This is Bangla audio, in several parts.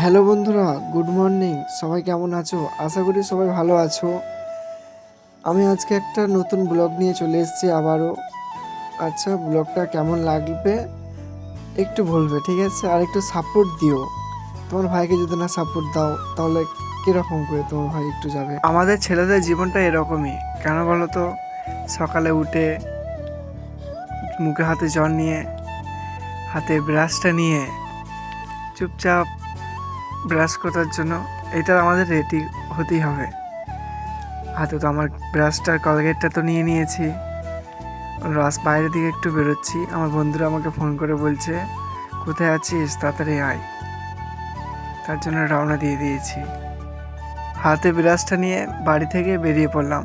হ্যালো বন্ধুরা, গুড মর্নিং। সবাই কেমন আছো? আশা করি সবাই ভালো আছো। আমি আজকে একটা নতুন ব্লগ নিয়ে চলে এসেছি আবারও। আচ্ছা, ব্লগটা কেমন লাগবে একটু বলবে, ঠিক আছে? আর একটু সাপোর্ট দিও। তোমার ভাইকে যদি না সাপোর্ট দাও তাহলে কীরকম করে তোমার ভাই একটু যাবে? আমাদের ছেলেদের জীবনটা এরকমই, কেন বলো তো? সকালে উঠে মুখে হাতে জল নিয়ে, হাতে ব্রাশটা নিয়ে চুপচাপ ব্রাশ করার জন্য এটা আমাদের রেডি হতেই হবে। হাতে তো আমার ব্রাশটার কলগেটটা তো নিয়ে নিয়েছি। বাইরের দিকে একটু বেরোচ্ছি, আমার বন্ধুরা আমাকে ফোন করে বলছে কোথায় আছিস, তাড়াতাড়ি আয়। তার জন্য রওনা দিয়ে দিয়েছি। হাতে ব্রাশটা নিয়ে বাড়ি থেকে বেরিয়ে পড়লাম।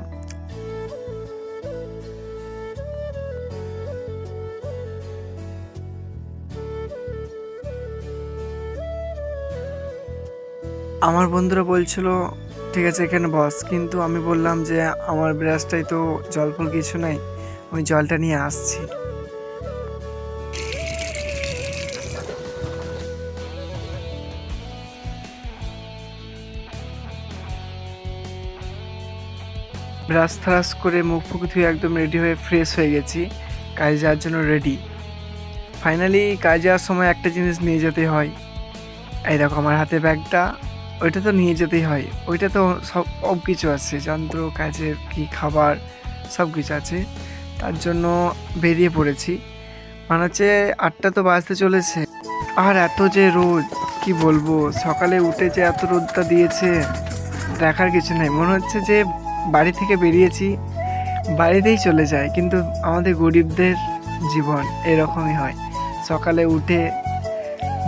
আমার বন্ধুরা বলছিল ঠিক আছে এখানে বস, কিন্তু আমি বললাম যে আমার ব্রাশটাই তো জল ফল কিছু নাই, আমি জলটা নিয়ে আসছি। ব্রাশ থ্রাশ করে মুখ ফুক ধুয়ে একদম রেডি হয়ে ফ্রেশ হয়ে গেছি, কাজে যাওয়ার জন্য রেডি। ফাইনালি কাজে যাওয়ার সময় একটা জিনিস নিয়ে যেতে হয়। এই দেখো আমার হাতে ব্যাগটা, ওইটা তো নিয়ে যেতেই হয়। ওইটা তো সব কিছু আছে, যন্ত্র, কাজের কি খাবার সব কিছু আছে। তার জন্য বেরিয়ে পড়েছি। মানে হচ্ছে 8টা তো বাজতে চলেছে, আর এত যে রোদ কি বলবো। সকালে উঠে যে এত রোদটা দিয়েছে দেখার কিছু নেই। মনে হচ্ছে যে বাড়ি থেকে বেরিয়েছি বাড়িতেই চলে যায়। কিন্তু আমাদের গরিবদের জীবন এরকমই হয়। সকালে উঠে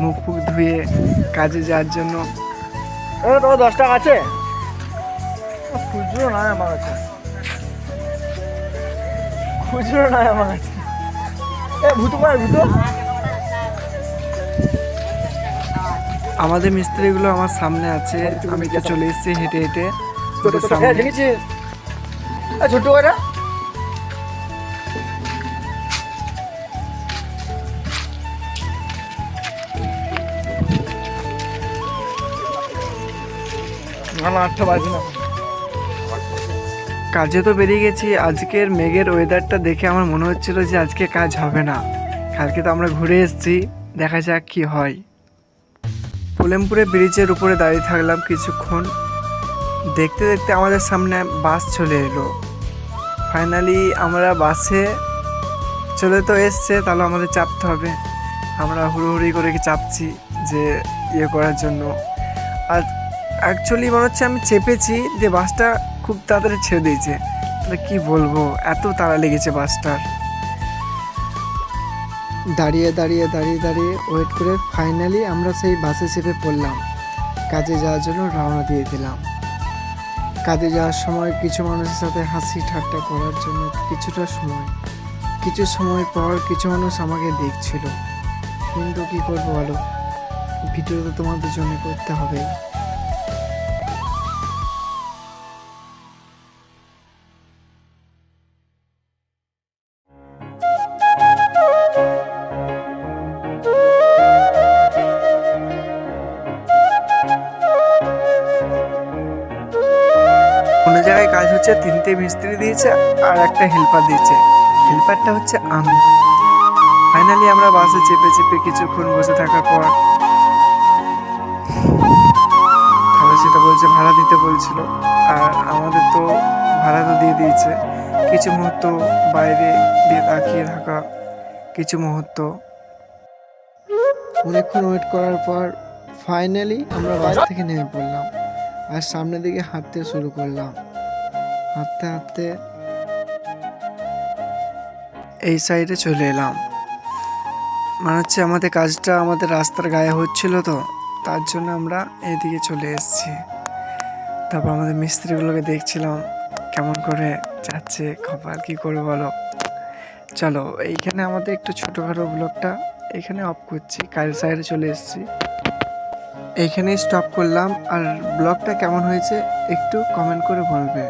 মুখ ফুক ধুয়ে কাজে যাওয়ার জন্য। তো 10 টাকা আছে, খুচরো নয় আমার কাছে, খুচরো নয় আমার কাছে। ভুতো পায় ভুতো। আমাদের মিস্ত্রিগুলো আমার সামনে আছে, আমি তো চলে এসেছি হেঁটে হেঁটে ওদের হ্যাঁ সামনে। জেনেছিস, ছোট্ট করে না 8টা বাজে না। কাজে তো বেরিয়ে গেছি। আজকের মেঘের ওয়েদারটা দেখে আমার মনে হচ্ছিল যে আজকে কাজ হবে না। কালকে তো আমরা ঘুরে এসেছি, দেখা যাক কি হয়। পোলেমপুরে ব্রিজের উপরে দাঁড়িয়ে থাকলাম কিছুক্ষণ। দেখতে দেখতে আমাদের সামনে বাস চলে এলো। ফাইনালি আমরা বাসে চলে তো এসছে, তাহলে আমাদের চাপতে হবে। আমরা হুড়োহুড়ি করে চাপছি যে করার জন্য। আর অ্যাকচুয়ালি মনে হচ্ছে আমি চেপেছি যে বাসটা খুব তাড়াতাড়ি ছেড়ে দিয়েছে। তাহলে কি বলবো, এত তাড়া লেগেছে বাসটার। দাঁড়িয়ে দাঁড়িয়ে দাঁড়িয়ে দাঁড়িয়ে ওয়েট করে ফাইনালি আমরা সেই বাসে চেপে পড়লাম। কাজে যাওয়ার জন্য রওনা দিয়ে দিলাম। কাজে যাওয়ার সময় কিছু মানুষের সাথে হাসি ঠাট্টা করার জন্য কিছু সময় পর কিছু মানুষ আমাকে দেখছিল। কিন্তু কি করবো বলো, ভিডিও তো তোমাদের জন্য করতে হবে। কোনো জায়গায় কাজ হচ্ছে, 3টে মিস্ত্রি দিয়েছে আর একটা হেল্পার দিয়েছে। হেল্পারটা হচ্ছে আমি। ফাইনালি আমরা বাসে চেপে চেপে কিছুক্ষণ বসে থাকার পর তাহলে সেটা বলছে ভাড়া দিতে বলছিল। আর আমাদের তো ভাড়া তো দিয়ে দিয়েছে। কিছু মুহূর্ত বাইরে দিয়ে তাকিয়ে থাকা, কিছু মুহূর্ত অনেকক্ষণ ওয়েট করার পর ফাইনালি আমরা বাস থেকে নেমে পড়লাম আর সামনের দিকে হাঁটতে শুরু করলাম। হাঁটতে হাঁটতে এই সাইডে চলে এলাম। মানে হচ্ছে আমাদের কাজটা আমাদের রাস্তার গায়ে হচ্ছিল, তো তার জন্য আমরা এইদিকে চলে এসেছি। তারপর আমাদের মিস্ত্রিগুলোকে দেখছিলাম কেমন করে যাচ্ছে। খবর কি করবো বলো। চলো এইখানে আমাদের একটু ছোটোখাটো ব্লগটা এখানে অফ করছি, কাজের সাইডে চলে এসেছি। এইখানেই স্টপ করলাম। আর ব্লগটা কেমন হয়েছে একটু কমেন্ট করে বলবে।